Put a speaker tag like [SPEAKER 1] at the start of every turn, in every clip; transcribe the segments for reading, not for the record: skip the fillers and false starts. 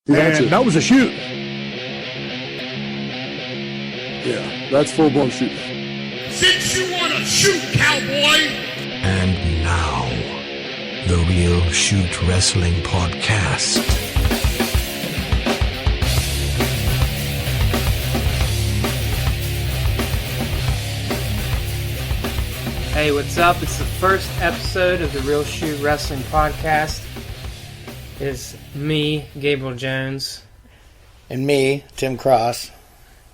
[SPEAKER 1] And that was a shoot. Yeah, that's full-blown shooting.
[SPEAKER 2] Since you want to shoot, cowboy!
[SPEAKER 3] And now, the Real Shoot Wrestling Podcast.
[SPEAKER 4] Hey, what's up? It's the first episode of the Real Shoot Wrestling Podcast. It's me, Gabriel Jones.
[SPEAKER 5] And me, Tim Cross.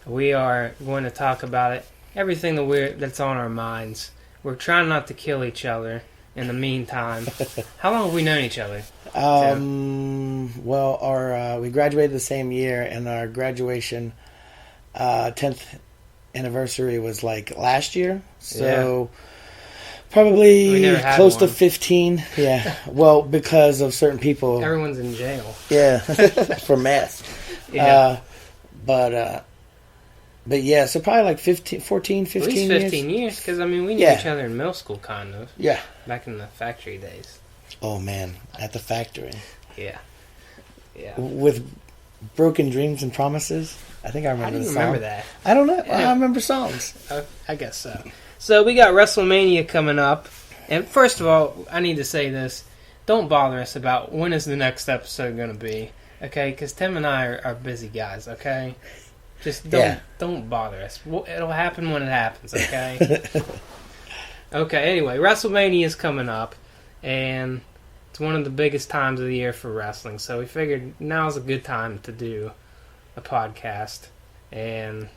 [SPEAKER 4] We are going to talk about it, everything that's on our minds. We're trying not to kill each other in the meantime. How long have we known each other?
[SPEAKER 5] Well, we graduated the same year, and our graduation 10th anniversary was like last year. So probably close to 15. Yeah. Well, because of certain people.
[SPEAKER 4] Everyone's in jail.
[SPEAKER 5] Yeah. For meth.
[SPEAKER 4] Yeah.
[SPEAKER 5] But yeah, so probably like 14, 15
[SPEAKER 4] years. At least 15 years, because, we knew each other in middle school, kind of.
[SPEAKER 5] Yeah.
[SPEAKER 4] Back in the factory days.
[SPEAKER 5] Oh, man. At the factory.
[SPEAKER 4] Yeah. Yeah.
[SPEAKER 5] With Broken Dreams and Promises. I think I remember the song.
[SPEAKER 4] How do you remember that?
[SPEAKER 5] I don't know.
[SPEAKER 4] Yeah.
[SPEAKER 5] I remember songs.
[SPEAKER 4] I guess so. So we got Wrestlemania coming up. And first of all, I need to say this. Don't bother us about when is the next episode going to be. Okay? Because Tim and I are busy guys, okay? Just don't bother us. It'll happen when it happens, okay? Okay, anyway, WrestleMania is coming up. And it's one of the biggest times of the year for wrestling. So we figured now's a good time to do a podcast. And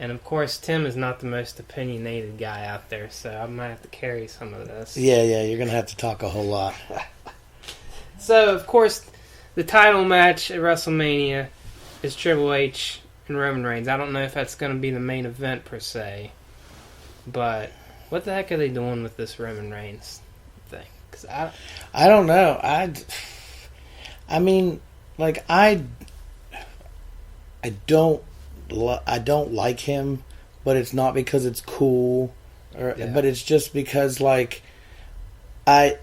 [SPEAKER 4] of course, Tim is not the most opinionated guy out there, so I might have to carry some of this.
[SPEAKER 5] Yeah, you're going to have to talk a whole lot.
[SPEAKER 4] So, of course, the title match at WrestleMania is Triple H and Roman Reigns. I don't know if that's going to be the main event, per se, but what the heck are they doing with this Roman Reigns thing? 'Cause
[SPEAKER 5] I don't know. I don't like him, but it's not because it's cool, but it's just because, I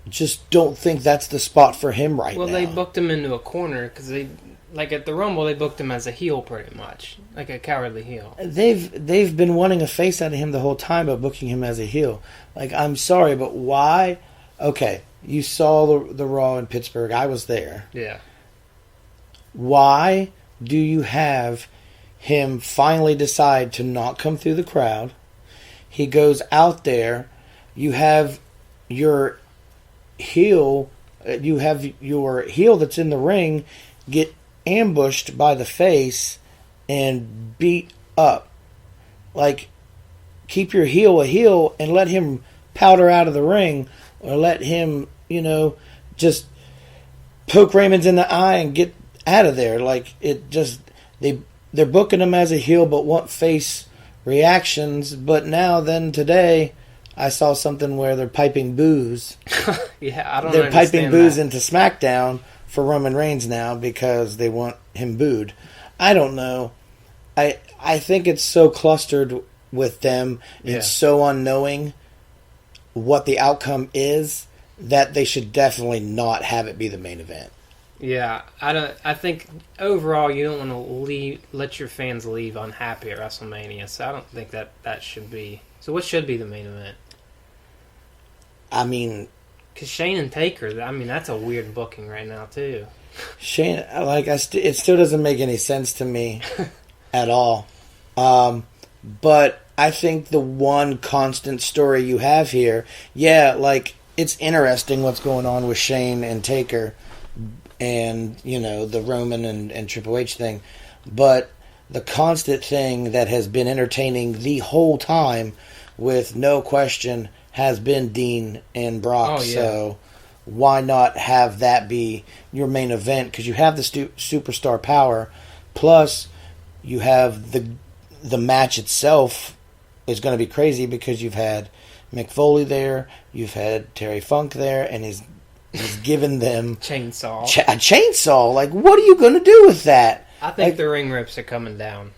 [SPEAKER 5] just don't think that's the spot for him right now.
[SPEAKER 4] Well, they booked him into a corner because at the Rumble, they booked him as a heel pretty much, like a cowardly heel.
[SPEAKER 5] They've been wanting a face out of him the whole time, but booking him as a heel. I'm sorry, but why? Okay, you saw the Raw in Pittsburgh. I was there.
[SPEAKER 4] Yeah.
[SPEAKER 5] Why do you have him finally decide to not come through the crowd? He goes out there. You have your heel. You have your heel that's in the ring get ambushed by the face and beat up. Keep your heel a heel and let him powder out of the ring, or let him, just poke Raymond's in the eye and get out of there. They're booking him as a heel but want face reactions. But today I saw something where they're piping boos.
[SPEAKER 4] Yeah, I don't.
[SPEAKER 5] They're piping boos into SmackDown for Roman Reigns now because they want him booed. I don't know. I think it's so clustered with them and so unknowing what the outcome is that they should definitely not have it be the main event.
[SPEAKER 4] Yeah, I think overall you don't want to let your fans leave unhappy at WrestleMania. So I don't think that should be. So what should be the main event?
[SPEAKER 5] Because
[SPEAKER 4] Shane and Taker. That's a weird booking right now too.
[SPEAKER 5] Shane, it still doesn't make any sense to me at all. But I think the one constant story you have here, it's interesting what's going on with Shane and Taker. And, the Roman and Triple H thing. But the constant thing that has been entertaining the whole time, with no question, has been Dean and Brock.
[SPEAKER 4] Oh, yeah.
[SPEAKER 5] So why not have that be your main event? Because you have the superstar power. Plus, you have the match itself is going to be crazy because you've had Mick Foley there. You've had Terry Funk there. And he's given them
[SPEAKER 4] chainsaw.
[SPEAKER 5] A chainsaw. What are you going to do with that?
[SPEAKER 4] I think the ring ropes are coming down.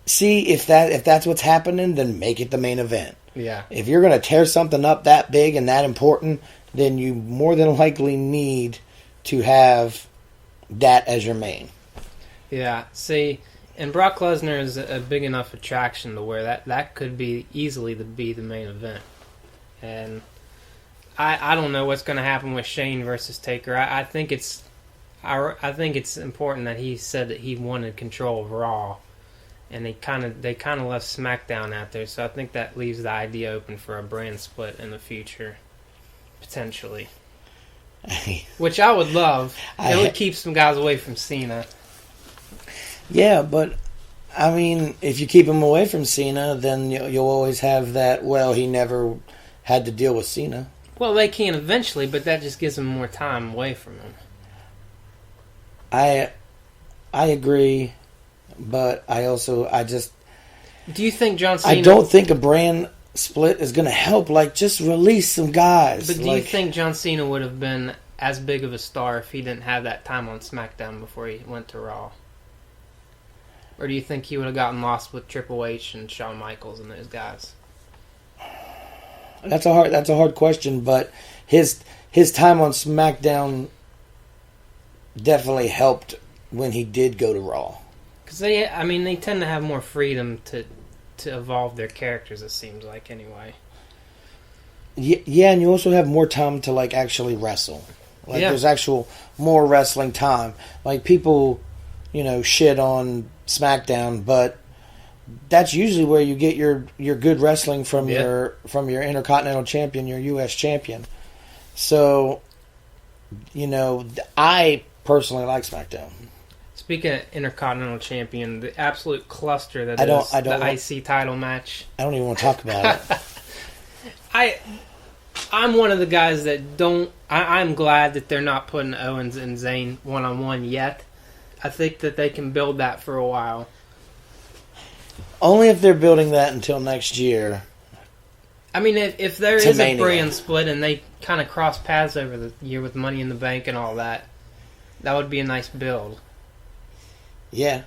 [SPEAKER 5] See, if that's what's happening, then make it the main event.
[SPEAKER 4] Yeah.
[SPEAKER 5] If you're going to tear something up that big and that important, then you more than likely need to have that as your main.
[SPEAKER 4] Yeah, see, and Brock Lesnar is a big enough attraction to where that could be easily be the main event. And I don't know what's going to happen with Shane versus Taker. I think it's important that he said that he wanted control of Raw, and they kind of left SmackDown out there. So I think that leaves the idea open for a brand split in the future, potentially. Which I would love. It would keep some guys away from Cena.
[SPEAKER 5] Yeah, but I mean, if you keep him away from Cena, then you'll always have that. Well, he never had to deal with Cena.
[SPEAKER 4] Well, they can eventually, but that just gives them more time away from him.
[SPEAKER 5] I agree, but I just.
[SPEAKER 4] Do you think John Cena?
[SPEAKER 5] I don't think a brand split is going to help. Like, just release some guys.
[SPEAKER 4] But do you think John Cena would have been as big of a star if he didn't have that time on SmackDown before he went to Raw? Or do you think he would have gotten lost with Triple H and Shawn Michaels and those guys?
[SPEAKER 5] That's a hard question, but his time on SmackDown definitely helped when he did go to Raw.
[SPEAKER 4] Because they tend to have more freedom to evolve their characters. It seems like anyway.
[SPEAKER 5] Yeah, and you also have more time to like actually wrestle. Like there's actual more wrestling time. Like people, shit on SmackDown, but that's usually where you get your good wrestling from your Intercontinental Champion, your U.S. Champion. So, I personally like SmackDown.
[SPEAKER 4] Speaking of Intercontinental Champion, the absolute cluster that is the IC title match.
[SPEAKER 5] I don't even want to talk about it.
[SPEAKER 4] I'm one of the guys that don't. I'm glad that they're not putting Owens and Zayn one-on-one yet. I think that they can build that for a while.
[SPEAKER 5] Only if they're building that until next year.
[SPEAKER 4] I mean, if there is a brand split and they kind of cross paths over the year with Money in the Bank and all that, that would be a nice build.
[SPEAKER 5] Yeah.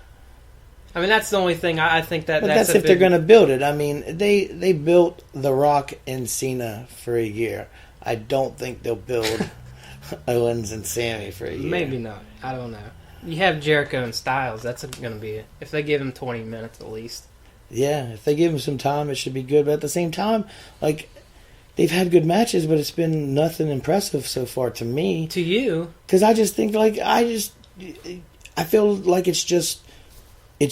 [SPEAKER 4] I mean, that's the only thing I think that.
[SPEAKER 5] But that's if they're going to build it. I mean, they built The Rock and Cena for a year. I don't think they'll build Owens and Sami for a year.
[SPEAKER 4] Maybe not. I don't know. You have Jericho and Styles. That's going to be if they give him 20 minutes at least.
[SPEAKER 5] Yeah, if they give him some time, it should be good. But at the same time, like, they've had good matches, but it's been nothing impressive so far to me.
[SPEAKER 4] To you?
[SPEAKER 5] Because I just think, like, I feel like it's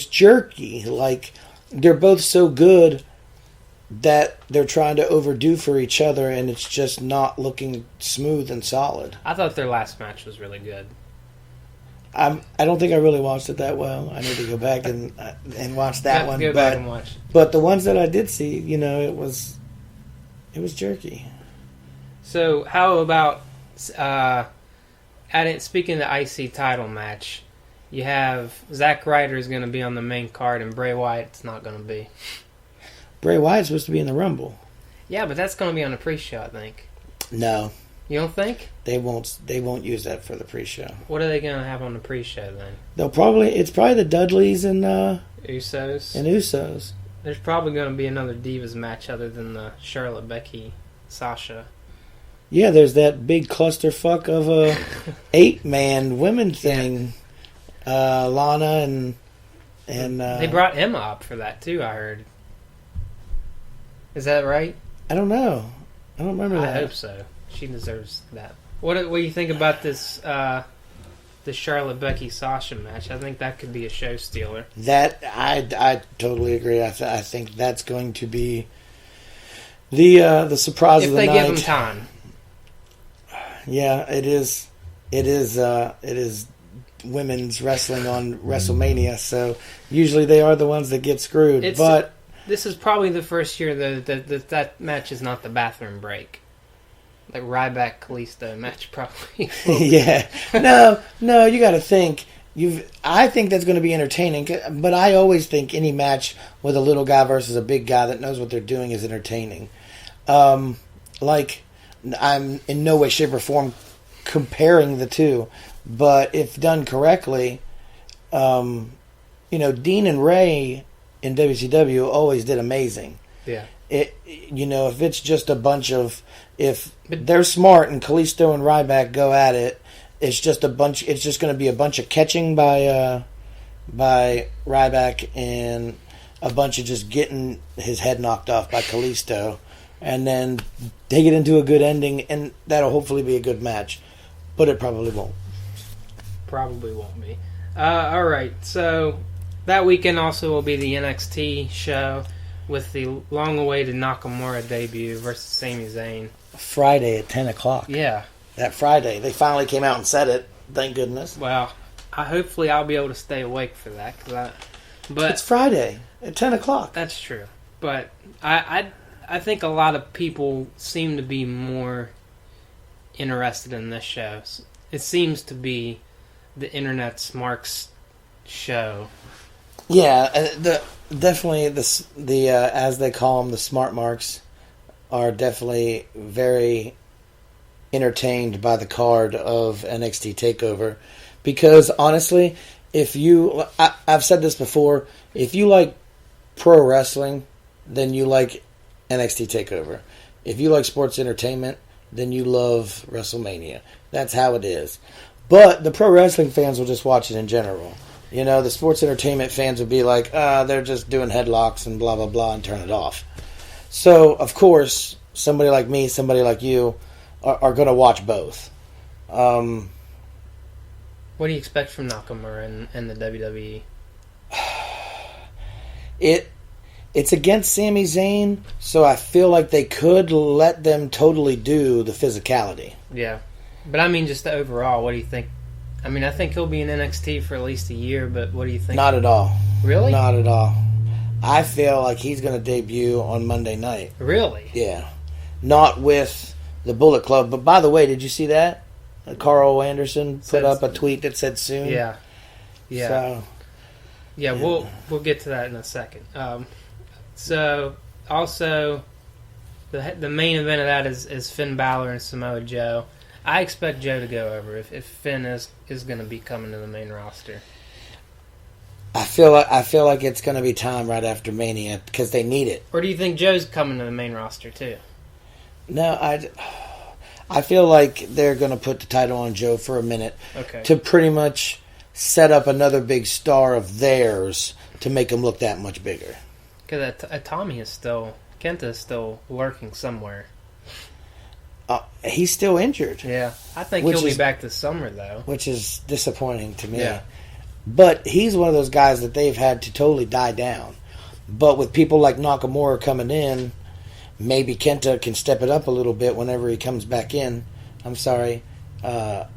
[SPEAKER 5] jerky. Like, they're both so good that they're trying to overdo for each other, and it's just not looking smooth and solid.
[SPEAKER 4] I thought their last match was really good.
[SPEAKER 5] I don't think I really watched it that well. I need to go back and watch that one.
[SPEAKER 4] Go back and watch.
[SPEAKER 5] But the ones that I did see, it was jerky.
[SPEAKER 4] So how about speaking of the IC title match, you have Zack Ryder is going to be on the main card and Bray Wyatt's not going to be.
[SPEAKER 5] Bray Wyatt's supposed to be in the Rumble. Yeah,
[SPEAKER 4] but that's going to be on the pre-show, I think.
[SPEAKER 5] No.
[SPEAKER 4] You don't think?
[SPEAKER 5] They won't use that for the pre-show.
[SPEAKER 4] What are they going to have on the pre-show then?
[SPEAKER 5] It's probably the Dudleys and
[SPEAKER 4] Usos. There's probably going to be another Divas match other than the Charlotte, Becky, Sasha.
[SPEAKER 5] Yeah, there's that big clusterfuck of a 8-man women thing. Yeah. Lana and
[SPEAKER 4] they brought Emma up for that too, I heard. Is that right?
[SPEAKER 5] I don't know. I don't remember that.
[SPEAKER 4] I hope so. She deserves that. What do you think about this the Charlotte, Becky, Sasha match? I think that could be a show stealer.
[SPEAKER 5] That I totally agree. I think that's going to be the surprise of the night.
[SPEAKER 4] If they give them time.
[SPEAKER 5] Yeah, it is. It is women's wrestling on WrestleMania, so usually they are the ones that get screwed.
[SPEAKER 4] This is probably the first year that match is not the bathroom break. Like Ryback Kalisto match probably.
[SPEAKER 5] Yeah. No, you got to think. I think that's going to be entertaining, but I always think any match with a little guy versus a big guy that knows what they're doing is entertaining. Like, I'm in no way, shape, or form comparing the two, but if done correctly, Dean and Ray in WCW always did amazing.
[SPEAKER 4] Yeah.
[SPEAKER 5] If it's just a bunch of, if they're smart and Kalisto and Ryback go at it, it's just a bunch. It's just going to be a bunch of catching by Ryback and a bunch of just getting his head knocked off by Kalisto, and then they get into a good ending, and that'll hopefully be a good match, but it probably won't.
[SPEAKER 4] Probably won't be. All right, so that weekend also will be the NXT show with the long-awaited Nakamura debut versus Sami Zayn.
[SPEAKER 5] Friday at 10 o'clock.
[SPEAKER 4] Yeah.
[SPEAKER 5] That Friday. They finally came out and said it. Thank goodness.
[SPEAKER 4] Well, hopefully I'll be able to stay awake for that. But
[SPEAKER 5] it's Friday at 10 o'clock.
[SPEAKER 4] That's true. But I think a lot of people seem to be more interested in this show. It seems to be the internet's Mark's show.
[SPEAKER 5] Yeah, definitely the as they call them, the smart marks are definitely very entertained by the card of NXT TakeOver, because honestly, I've said this before, if you like pro wrestling, then you like NXT TakeOver. If you like sports entertainment, then you love WrestleMania. That's how it is. But the pro wrestling fans will just watch it in general. You know, the sports entertainment fans would be like, they're just doing headlocks and blah, blah, blah, and turn it off. So, of course, somebody like me, somebody like you, are going to watch both.
[SPEAKER 4] What do you expect from Nakamura and the WWE?
[SPEAKER 5] It's against Sami Zayn, so I feel like they could let them totally do the physicality.
[SPEAKER 4] Yeah. But I mean, just the overall, what do you think? I mean, I think he'll be in NXT for at least a year, but what do you think?
[SPEAKER 5] Not at all.
[SPEAKER 4] Really?
[SPEAKER 5] Not at all. I feel like he's going to debut on Monday night.
[SPEAKER 4] Really?
[SPEAKER 5] Yeah. Not with the Bullet Club. But by the way, did you see that? Carl Anderson put up a tweet that said soon.
[SPEAKER 4] Yeah. Yeah.
[SPEAKER 5] So,
[SPEAKER 4] yeah, we'll get to that in a second. So, also, the main event of that is Finn Balor and Samoa Joe. I expect Joe to go over if Finn is going to be coming to the main roster.
[SPEAKER 5] I feel like it's going to be time right after Mania because they need it.
[SPEAKER 4] Or do you think Joe's coming to the main roster too?
[SPEAKER 5] No, I feel like they're going to put the title on Joe for a minute to pretty much set up another big star of theirs to make him look that much bigger.
[SPEAKER 4] Because Kenta is still lurking somewhere.
[SPEAKER 5] He's still injured.
[SPEAKER 4] Yeah, I think he'll be back this summer, though.
[SPEAKER 5] Which is disappointing to me.
[SPEAKER 4] Yeah.
[SPEAKER 5] But he's one of those guys that they've had to totally die down. But with people like Nakamura coming in, maybe Kenta can step it up a little bit whenever he comes back in. I'm sorry. What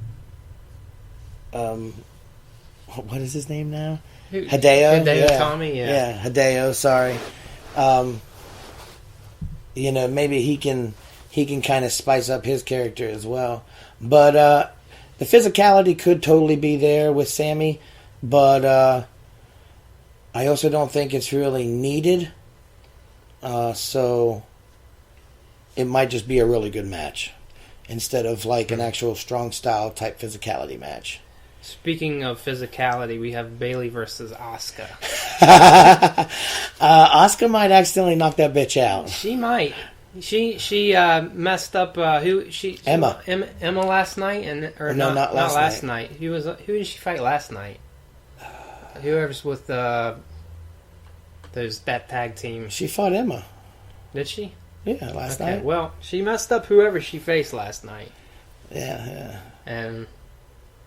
[SPEAKER 5] is his name now? Hideo?
[SPEAKER 4] Hideo Tommy, yeah.
[SPEAKER 5] Yeah, Hideo, sorry. Maybe he can kind of spice up his character as well. But the physicality could totally be there with Sammy, but I also don't think it's really needed. So it might just be a really good match instead of like an actual strong style type physicality match.
[SPEAKER 4] Speaking of physicality, we have Bayley versus Asuka.
[SPEAKER 5] Asuka might accidentally knock that bitch out.
[SPEAKER 4] She might. She messed up
[SPEAKER 5] Emma
[SPEAKER 4] last night not last night. Who did she fight last night? Whoever's with that tag team.
[SPEAKER 5] She fought Emma.
[SPEAKER 4] Did she?
[SPEAKER 5] Yeah, last night.
[SPEAKER 4] Well, she messed up whoever she faced last night.
[SPEAKER 5] Yeah.
[SPEAKER 4] And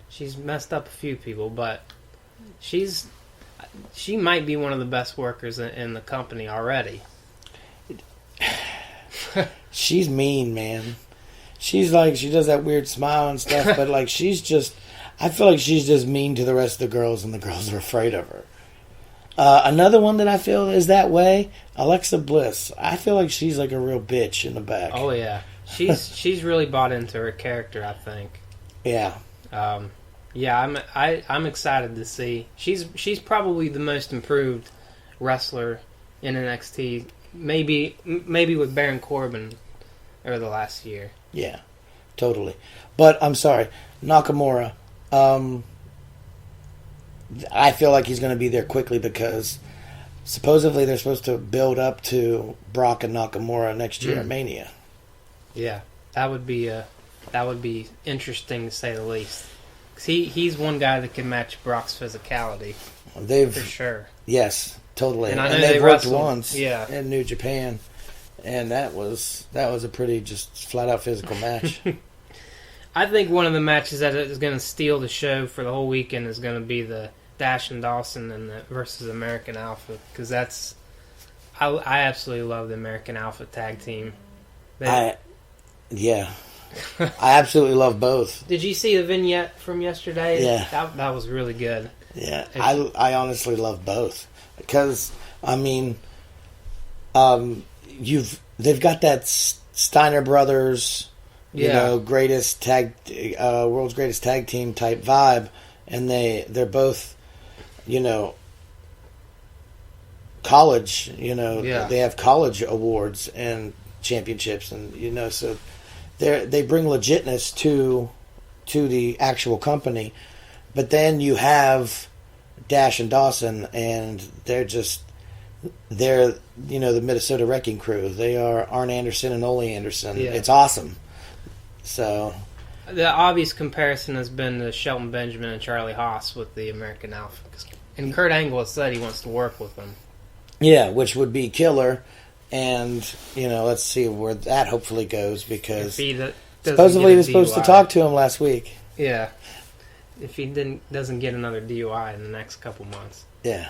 [SPEAKER 4] she's messed up a few people, but she might be one of the best workers in the company already.
[SPEAKER 5] She's mean, man. She's like, she does that weird smile and stuff, but like I feel like she's just mean to the rest of the girls, and the girls are afraid of her. Another one that I feel is that way, Alexa Bliss. I feel like she's like a real bitch in the back.
[SPEAKER 4] Oh yeah, she's really bought into her character, I think.
[SPEAKER 5] Yeah.
[SPEAKER 4] I'm excited to see. She's probably the most improved wrestler in NXT. Maybe with Baron Corbin over the last year.
[SPEAKER 5] Yeah, totally. But I'm sorry, Nakamura. I feel like he's going to be there quickly because supposedly they're supposed to build up to Brock and Nakamura next year at Mania.
[SPEAKER 4] Yeah, that would be interesting to say the least. 'Cause he's one guy that can match Brock's physicality
[SPEAKER 5] They've
[SPEAKER 4] for sure.
[SPEAKER 5] Yes, totally.
[SPEAKER 4] And I know
[SPEAKER 5] they've
[SPEAKER 4] they
[SPEAKER 5] worked
[SPEAKER 4] wrestled-
[SPEAKER 5] once
[SPEAKER 4] yeah.
[SPEAKER 5] in New Japan, and that was a pretty just flat out physical match.
[SPEAKER 4] I think one of the matches that is going to steal the show for the whole weekend is going to be the Dash and Dawson and versus American Alpha, because I absolutely love the American Alpha tag team.
[SPEAKER 5] I absolutely love both.
[SPEAKER 4] Did you see the vignette from yesterday?
[SPEAKER 5] Yeah.
[SPEAKER 4] That was really good.
[SPEAKER 5] Yeah, I honestly love both because I mean, they've got that Steiner Brothers, world's greatest tag team type vibe, and they're both, college, they have college awards and championships, and so they bring legitness to the actual company. But then you have Dash and Dawson, and they're the Minnesota Wrecking Crew. They are Arn Anderson and Ole Anderson.
[SPEAKER 4] Yeah.
[SPEAKER 5] It's awesome. So
[SPEAKER 4] the obvious comparison has been the Shelton Benjamin and Charlie Haas with the American Alpha. And Kurt Angle has said he wants to work with them.
[SPEAKER 5] yeah, which would be killer. And let's see where that hopefully goes, because supposedly he was supposed to talk to him last week.
[SPEAKER 4] Yeah. If he doesn't get another DUI in the next couple months.
[SPEAKER 5] Yeah.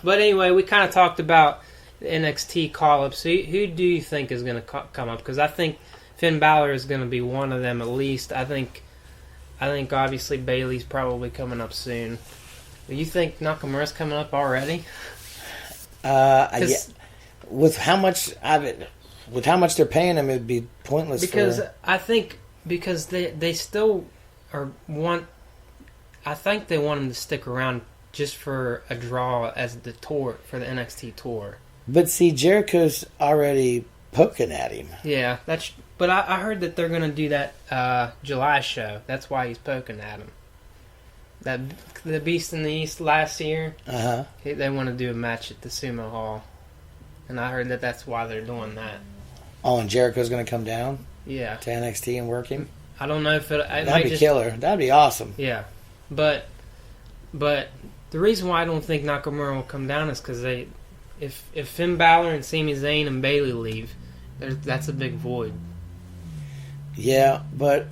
[SPEAKER 4] But anyway, we kind of talked about the NXT call-ups. Who do you think is going to come up? Because I think Finn Balor is going to be one of them at least. I think obviously Bayley's probably coming up soon. Do you think Nakamura's coming up already?
[SPEAKER 5] Yeah. With how much they're paying him, it'd be pointless.
[SPEAKER 4] I think they still want. I think they want him to stick around just for a draw as the tour for the NXT tour.
[SPEAKER 5] But see, Jericho's already poking at him.
[SPEAKER 4] Yeah, but I heard that they're going to do that July show. That's why he's poking at him. That the Beast in the East last year. They want to do a match at the Sumo Hall, and I heard that that's why they're doing that.
[SPEAKER 5] Oh, and Jericho's going to come down.
[SPEAKER 4] Yeah.
[SPEAKER 5] To NXT and work him.
[SPEAKER 4] I don't know if
[SPEAKER 5] that'd be killer. That'd be awesome.
[SPEAKER 4] Yeah, but the reason why I don't think Nakamura will come down is because if Finn Balor and Sami Zayn and Bayley leave, that's a big void.
[SPEAKER 5] Yeah, but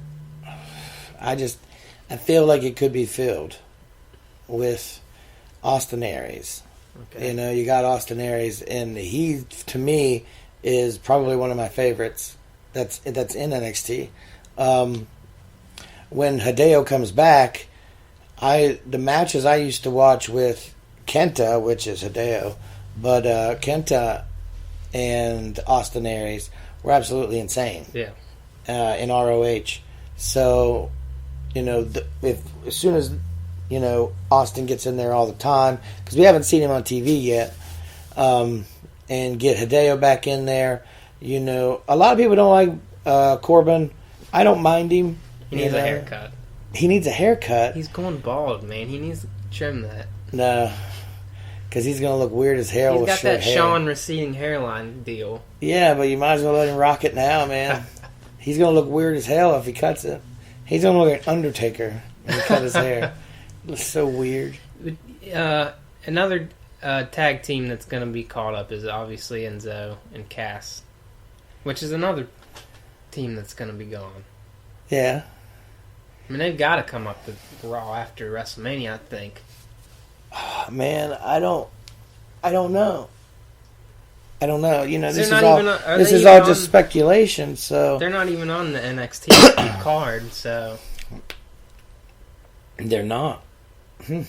[SPEAKER 5] I feel like it could be filled with Austin Aries.
[SPEAKER 4] Okay.
[SPEAKER 5] You got Austin Aries, and he, to me, is probably one of my favorites. That's in NXT. When Hideo comes back, the matches I used to watch with Kenta, which is Hideo, but Kenta and Austin Aries were absolutely insane.
[SPEAKER 4] Yeah.
[SPEAKER 5] In ROH. So, if as soon as Austin gets in there all the time, because we haven't seen him on TV yet, and get Hideo back in there. A lot of people don't like Corbin. I don't mind him.
[SPEAKER 4] He needs a haircut.
[SPEAKER 5] He needs a haircut.
[SPEAKER 4] He's going bald, man. He needs to trim that.
[SPEAKER 5] No, because he's going to look weird as hell with short hair.
[SPEAKER 4] He's got that Sean receding hairline deal.
[SPEAKER 5] Yeah, but you might as well let him rock it now, man. He's going to look weird as hell if he cuts it. He's going to look like an Undertaker when he cut his hair. It looks so weird.
[SPEAKER 4] Another tag team that's going to be called up is obviously Enzo and Cass, which is another team that's going to be gone.
[SPEAKER 5] Yeah.
[SPEAKER 4] I mean, they've got to come up with Raw after WrestleMania, I think.
[SPEAKER 5] Man, I don't know. I don't know. This is all just speculation. So
[SPEAKER 4] they're not even on the NXT card. So
[SPEAKER 5] they're not. I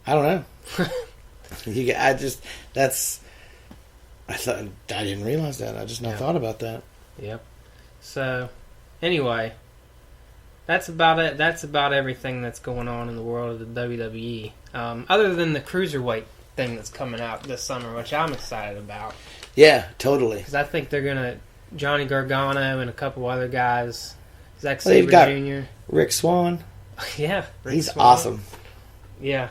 [SPEAKER 5] don't know. I didn't realize that. I just not thought about that.
[SPEAKER 4] Yep. So anyway, that's about it. That's about everything that's going on in the world of the WWE. Other than the Cruiserweight thing that's coming out this summer, which I'm excited about.
[SPEAKER 5] Yeah, totally.
[SPEAKER 4] Because I think they're going to... Johnny Gargano and a couple other guys. Zack
[SPEAKER 5] They've
[SPEAKER 4] Sabre
[SPEAKER 5] got
[SPEAKER 4] Jr.
[SPEAKER 5] Rick Swan.
[SPEAKER 4] Yeah.
[SPEAKER 5] He's
[SPEAKER 4] Swan.
[SPEAKER 5] awesome.
[SPEAKER 4] Yeah.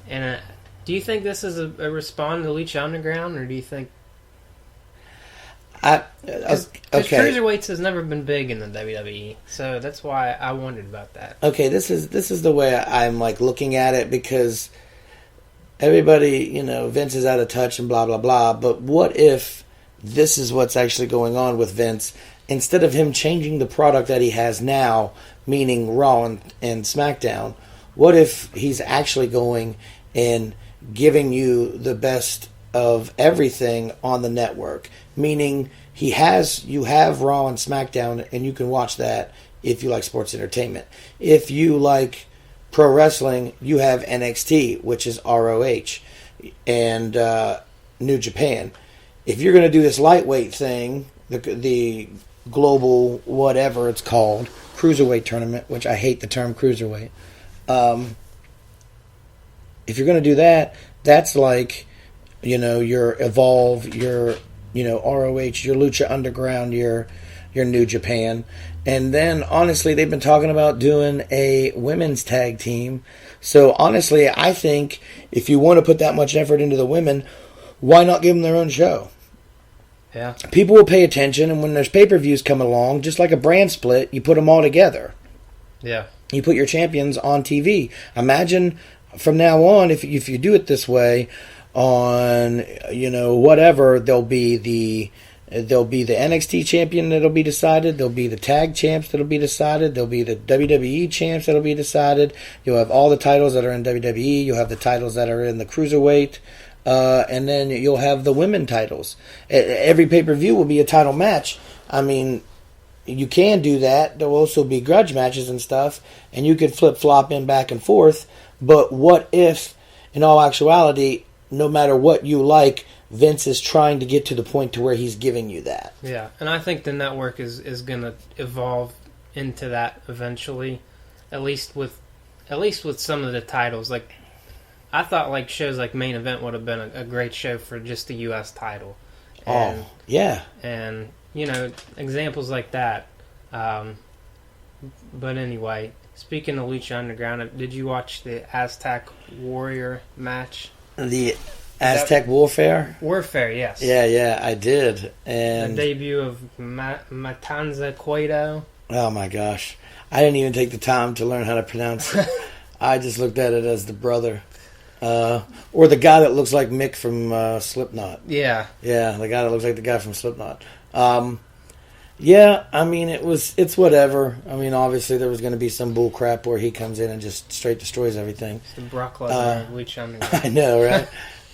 [SPEAKER 4] And do you think this is a response to Lucha Underground, or do you think... Because
[SPEAKER 5] Okay.
[SPEAKER 4] cruiserweights has never been big in the WWE, so that's why I wondered about that.
[SPEAKER 5] Okay, this is the way I'm like looking at it, because everybody, Vince is out of touch and blah blah blah. But what if this is what's actually going on with Vince? Instead of him changing the product that he has now, meaning Raw and SmackDown, what if he's actually going and giving you the best of everything on the network? Meaning you have Raw and SmackDown, and you can watch that if you like sports entertainment. If you like pro wrestling, you have NXT, which is ROH, and New Japan. If you're going to do this lightweight thing, the global whatever it's called, cruiserweight tournament, which I hate the term cruiserweight. If you're going to do that, that's like, your Evolve, your ROH, your Lucha Underground, your New Japan. And then, honestly, they've been talking about doing a women's tag team. So, honestly, I think if you want to put that much effort into the women, why not give them their own show?
[SPEAKER 4] Yeah.
[SPEAKER 5] People will pay attention, and when there's pay-per-views coming along, just like a brand split, you put them all together.
[SPEAKER 4] Yeah.
[SPEAKER 5] You put your champions on TV. Imagine from now on, if you do it this way, on whatever, there'll be the NXT champion that'll be decided, there'll be the tag champs that'll be decided, there'll be the WWE champs that'll be decided. You'll have all the titles that are in WWE, you'll have the titles that are in the cruiserweight, and then you'll have the women titles. Every pay-per-view will be a title match. I mean, you can do that. There'll also be grudge matches and stuff, and you could flip-flop in back and forth. But what if, in all actuality, no matter what you like, Vince is trying to get to the point to where he's giving you that?
[SPEAKER 4] Yeah, and I think the network is going to evolve into that eventually, at least with some of the titles. Like, I thought like shows like Main Event would have been a great show for just the U.S. title. And,
[SPEAKER 5] yeah.
[SPEAKER 4] And, examples like that. But anyway, speaking of Lucha Underground, did you watch the Aztec Warrior match?
[SPEAKER 5] The Aztec Warfare?
[SPEAKER 4] Warfare, yes.
[SPEAKER 5] Yeah, I did. And
[SPEAKER 4] the debut of Matanza Cueto.
[SPEAKER 5] Oh my gosh. I didn't even take the time to learn how to pronounce it. I just looked at it as the brother. Or the guy that looks like Mick from Slipknot.
[SPEAKER 4] Yeah.
[SPEAKER 5] Yeah, the guy that looks like the guy from Slipknot. Yeah, I mean, it's whatever. I mean, obviously there was going to be some bull crap where he comes in and just straight destroys everything.
[SPEAKER 4] It's the Brock Lesnar Lucha Underground.
[SPEAKER 5] I know,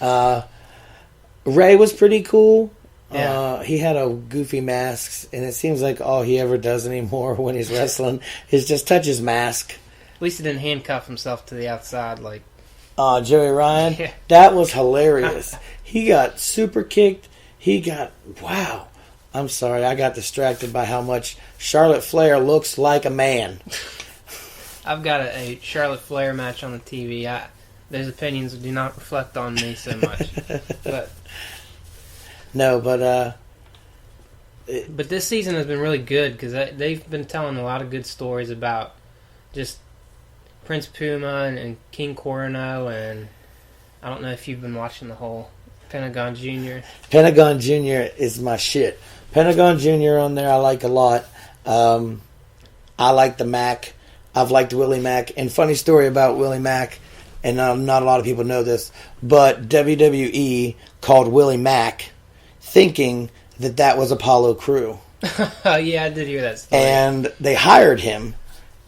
[SPEAKER 5] right? Ray was pretty cool.
[SPEAKER 4] Yeah.
[SPEAKER 5] He had a goofy mask, and it seems like all he ever does anymore when he's wrestling is just touch his mask.
[SPEAKER 4] At least he didn't handcuff himself to the outside like...
[SPEAKER 5] Joey Ryan?
[SPEAKER 4] Yeah.
[SPEAKER 5] That was hilarious. He got super kicked. Wow. I'm sorry, I got distracted by how much Charlotte Flair looks like a man.
[SPEAKER 4] I've got a Charlotte Flair match on the TV. Those opinions do not reflect on me so much. But this season has been really good because they've been telling a lot of good stories about just Prince Puma and King Corino, and I don't know if you've been watching the whole Pentagon Jr.
[SPEAKER 5] Pentagon Jr. is my shit. Pentagon Jr. on there I like a lot. I like the Mac. I've liked Willie Mack. And funny story about Willie Mack, and not a lot of people know this, but WWE called Willie Mack thinking that was Apollo Crew.
[SPEAKER 4] Yeah, I did hear that story.
[SPEAKER 5] And they hired him,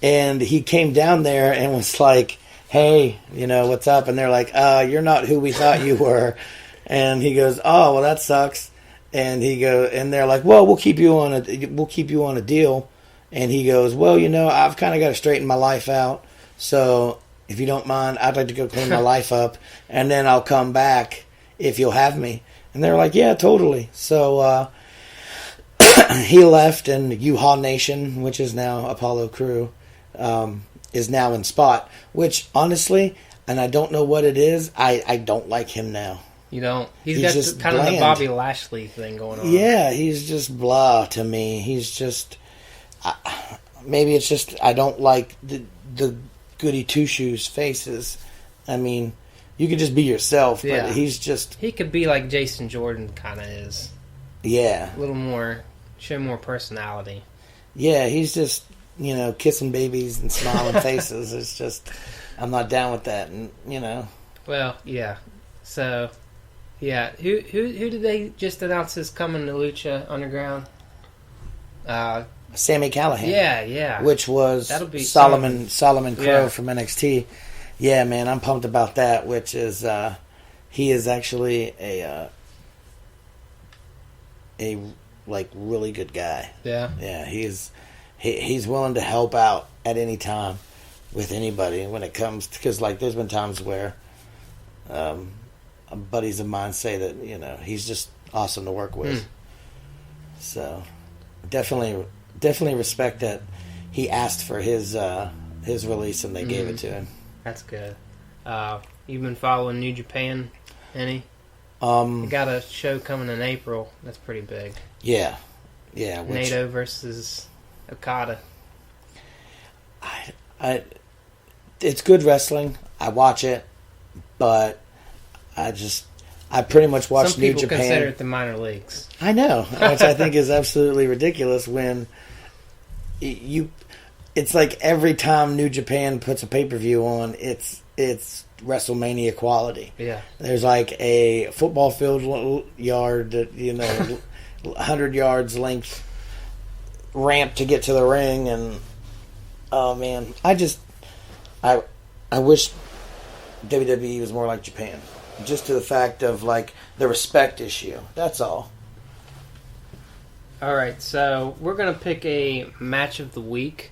[SPEAKER 5] and he came down there and was like, hey, what's up? And they're like, you're not who we thought you were. And he goes, oh, well, that sucks. And they're like, well, we'll keep you on a deal. And he goes, well, I've kind of got to straighten my life out. So if you don't mind, I'd like to go clean my life up, and then I'll come back if you'll have me. And they're like, yeah, totally. So he left, and U-Haul Nation, which is now Apollo Crew, is now in Spot. Which, honestly, and I don't know what it is, I don't like him now.
[SPEAKER 4] You don't? He's
[SPEAKER 5] He's
[SPEAKER 4] got
[SPEAKER 5] just
[SPEAKER 4] kind of
[SPEAKER 5] bland.
[SPEAKER 4] the Bobby Lashley thing going on.
[SPEAKER 5] Yeah, he's just blah to me. He's just... maybe it's just I don't like the goody two-shoes faces. I mean, you could just be yourself, but
[SPEAKER 4] Yeah.
[SPEAKER 5] he's just...
[SPEAKER 4] He could be like Jason Jordan kind of is.
[SPEAKER 5] Yeah.
[SPEAKER 4] A little more, show more personality.
[SPEAKER 5] Yeah, he's just, kissing babies and smiling faces. It's just, I'm not down with that, and.
[SPEAKER 4] Well, yeah. So, yeah. Who did they just announce is coming to Lucha Underground?
[SPEAKER 5] Sami Callihan.
[SPEAKER 4] Yeah.
[SPEAKER 5] Which was
[SPEAKER 4] That'll be
[SPEAKER 5] Solomon Crow
[SPEAKER 4] Yeah.
[SPEAKER 5] from NXT. Yeah, man, I'm pumped about that. Which is, he is actually a really good guy.
[SPEAKER 4] Yeah.
[SPEAKER 5] Yeah, he's willing to help out at any time with anybody when it comes because there's been times where buddies of mine say that he's just awesome to work with. So definitely respect that he asked for his release and they gave it to him.
[SPEAKER 4] That's good. You've been following New Japan any?
[SPEAKER 5] We
[SPEAKER 4] got a show coming in April. That's pretty big.
[SPEAKER 5] Yeah.
[SPEAKER 4] NATO versus Okada.
[SPEAKER 5] It's good wrestling. I watch it, but I pretty much watch
[SPEAKER 4] Some
[SPEAKER 5] New
[SPEAKER 4] people
[SPEAKER 5] Japan.
[SPEAKER 4] consider it the minor leagues.
[SPEAKER 5] I know, which I think is absolutely ridiculous. When it's like every time New Japan puts a pay-per-view on, it's WrestleMania quality.
[SPEAKER 4] Yeah.
[SPEAKER 5] There's like a football field yard, 100 yards length ramp to get to the ring, and oh man, I wish WWE was more like Japan, just to the fact of the respect issue. That's all.
[SPEAKER 4] All right, so we're gonna pick a match of the week.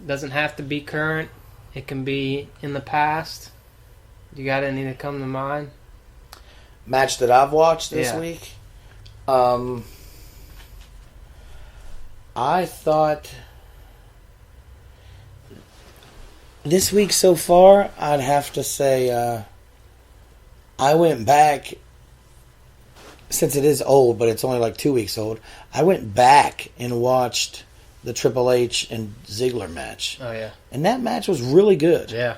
[SPEAKER 4] Doesn't have to be current. It can be in the past. You got any that come to mind?
[SPEAKER 5] Match that I've watched this
[SPEAKER 4] Yeah.
[SPEAKER 5] week. I thought this week so far, I'd have to say I went back, since it is old, but it's only 2 weeks old. I went back and watched the Triple H and Ziggler match.
[SPEAKER 4] Oh, yeah.
[SPEAKER 5] And that match was really good.
[SPEAKER 4] Yeah.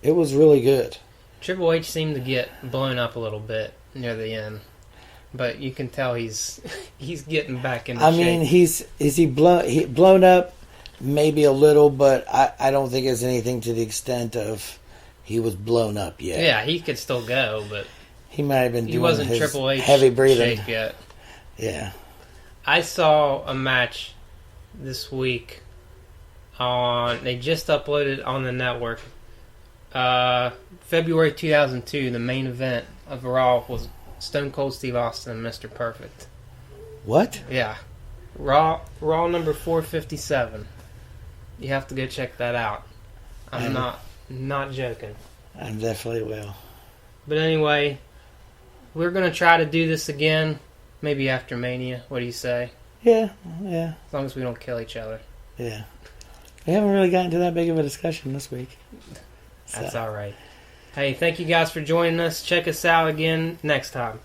[SPEAKER 5] It was really good.
[SPEAKER 4] Triple H seemed to get blown up a little bit near the end. But you can tell he's getting back into shape.
[SPEAKER 5] I mean, is he blown up? Maybe a little, but I don't think it's anything to the extent of he was blown up yet.
[SPEAKER 4] Yeah, he could still go, but
[SPEAKER 5] He might have been
[SPEAKER 4] he
[SPEAKER 5] doing
[SPEAKER 4] wasn't
[SPEAKER 5] his
[SPEAKER 4] Triple H
[SPEAKER 5] heavy breathing.
[SPEAKER 4] shape yet.
[SPEAKER 5] Yeah.
[SPEAKER 4] I saw a match this week they just uploaded on the network. February 2002, the main event of Raw was Stone Cold Steve Austin and Mr. Perfect.
[SPEAKER 5] What?
[SPEAKER 4] Yeah. Raw number 457. You have to go check that out. I'm not joking.
[SPEAKER 5] I definitely will.
[SPEAKER 4] But anyway, we're going to try to do this again, maybe after Mania. What do you say?
[SPEAKER 5] Yeah.
[SPEAKER 4] As long as we don't kill each other.
[SPEAKER 5] Yeah. We haven't really gotten to that big of a discussion this week.
[SPEAKER 4] That's all right. Hey, thank you guys for joining us. Check us out again next time.